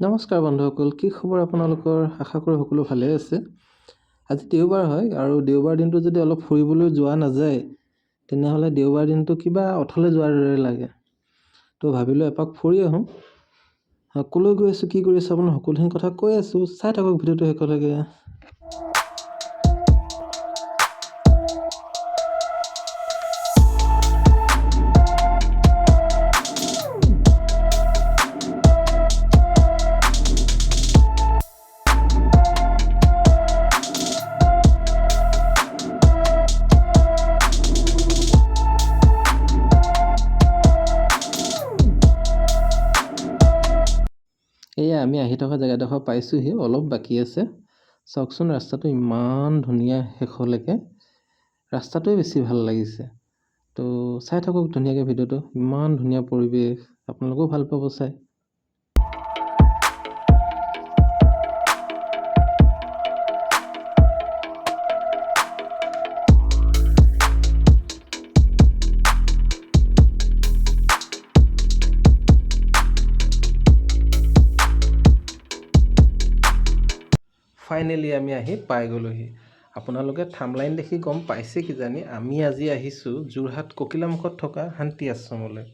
নমস্কাৰ বন্ধুসকল, কি খবৰ আপোনালোকৰ? আশা কৰোঁ সকলো ভালে আছে। আজি দেওবাৰ হয় আৰু দেওবাৰ দিনটো যদি অলপ ফুৰিবলৈ যোৱা নাযায় তেনেহ'লে দেওবাৰ দিনটো কিবা অথলে যোৱাৰ দৰে লাগে। তো ভাবিলোঁ এপাক ফুৰি আহোঁ। ক'লৈ গৈ আছোঁ, কি কৰি আছোঁ আপোনাৰ সকলোখিনি কথা কৈ আছোঁ, চাই থাকক ভিডিঅ'টো শেষলৈকে। এয়া আমি আহি থকা জেগাডোখৰ পাইছোঁহি, অলপ বাকী আছে। চাওকচোন ৰাস্তাটো ইমান ধুনীয়া শেষলৈকে, ৰাস্তাটোৱে বেছি ভাল লাগিছে। তো চাই থাকক ধুনীয়াকৈ ভিডিঅ'টো, ইমান ধুনীয়া পৰিৱেশ, আপোনালোকেও ভাল পাব চাই। ফাইনেলি আমি আহি পাই গ'লোহি। আপোনালোকে থাম্বলাইন দেখি গম পাইছে কিজানি, আমি আজি আহিছোঁ যোৰহাট ককিলামুখত থকা শান্তি আশ্ৰমলৈ।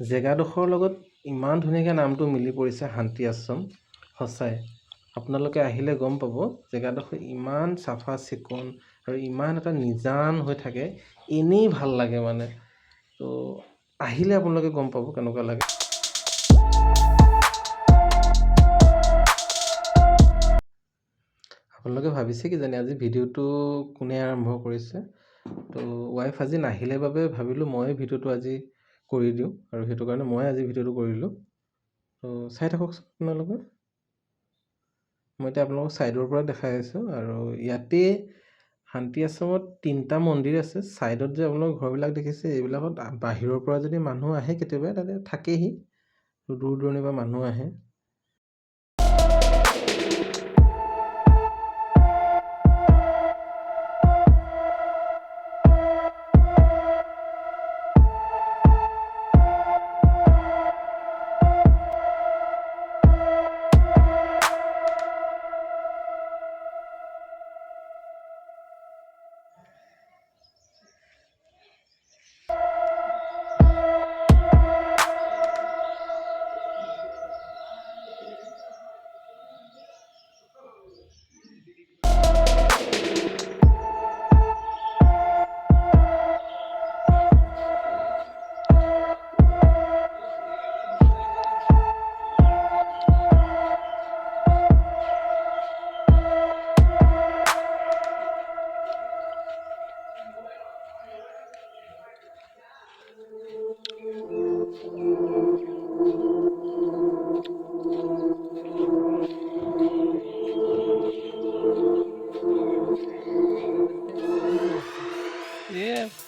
জেগাডোখৰৰ লগত ইমান ধুনীয়াকৈ নামটো মিলি পৰিছে, শান্তি আশ্ৰম। সঁচাই আপোনালোকে আহিলে গম পাব জেগাডোখৰ ইমান চাফা চিকুণ আৰু ইমান এটা নিজান হৈ থাকে, এনেই ভাল লাগে মানে। তো আহিলে আপোনালোকে গম পাব কেনেকুৱা লাগে। আপোনালোকে ভাবিছে কিজানি আজি ভিডিঅ'টো কোনে আৰম্ভ কৰিছে। তো ৱাইফ আজি নাহিলে বাবে ভাবিলোঁ মই ভিডিঅ'টো আজি কৰি দিওঁ, আৰু সেইটো কাৰণে মই আজি ভিডিঅ'টো কৰিলোঁ। তো চাই থাককচোন আপোনালোকে। মই এতিয়া আপোনালোকক ছাইডৰ পৰা দেখাই আছোঁ, আৰু ইয়াতে শান্তি আশ্ৰমত 3টা মন্দিৰ আছে। ছাইডত যে আপোনালোকৰ ঘৰবিলাক দেখিছে, এইবিলাকত বাহিৰৰ পৰা যদি মানুহ আহে কেতিয়াবা তাতে থাকেহি, দূৰ দূৰণিৰ পৰা মানুহ আহে।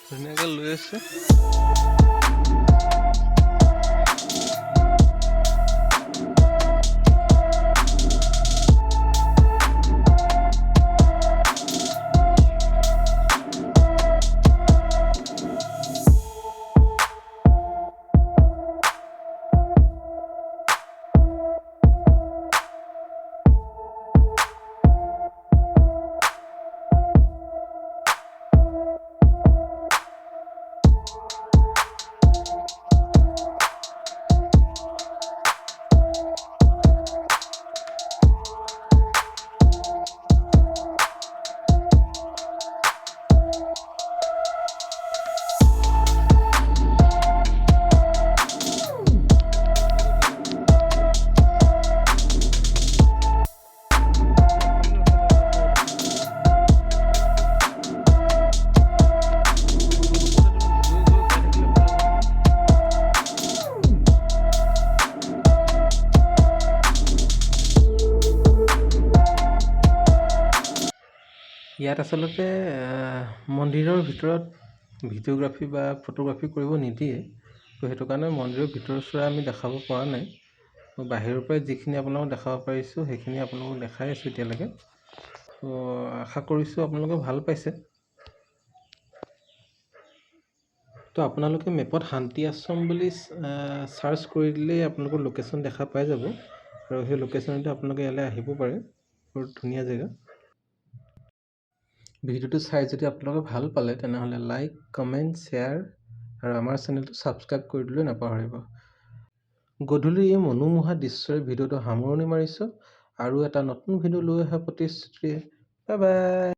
ধুনীয়াকৈ লৈ আছে। ইয়াত আচলতে মন্দিৰৰ ভিতৰত ভিডিঅ'গ্ৰাফী বা ফটোগ্ৰাফী কৰিব নিদিয়ে। তো সেইটো কাৰণে মন্দিৰৰ ভিতৰচোৱা আমি দেখাব পৰা নাই। বাহিৰৰ পৰাই যিখিনি আপোনালোকক দেখাব পাৰিছোঁ সেইখিনি আপোনালোকক দেখাই আছোঁ এতিয়ালৈকে। তো আশা কৰিছোঁ আপোনালোকে ভাল পাইছে। তো আপোনালোকে মেপত শান্তি আশ্ৰম বুলি ছাৰ্চ কৰি দিলেই আপোনালোকৰ লোকেশ্যন দেখা পাই যাব। আৰু সেই লোকেশ্যনতে আপোনালোকে ইয়ালৈ আহিব পাৰে। বহুত ধুনীয়া জেগা। ভিডিঅ'টো চাই যদি আপোনালোকে ভাল পালে তেনেহ'লে লাইক, কমেণ্ট, শ্বেয়াৰ আৰু আমাৰ চেনেলটো ছাবস্ক্ৰাইব কৰি দিবলৈ নাপাহৰিব। গধূলি এই মনোমোহা দৃশ্যৰে ভিডিঅ'টো সামৰণি মাৰিছোঁ আৰু এটা নতুন ভিডিঅ' লৈ অহা প্ৰতিশ্ৰুতিৰে। Bye bye.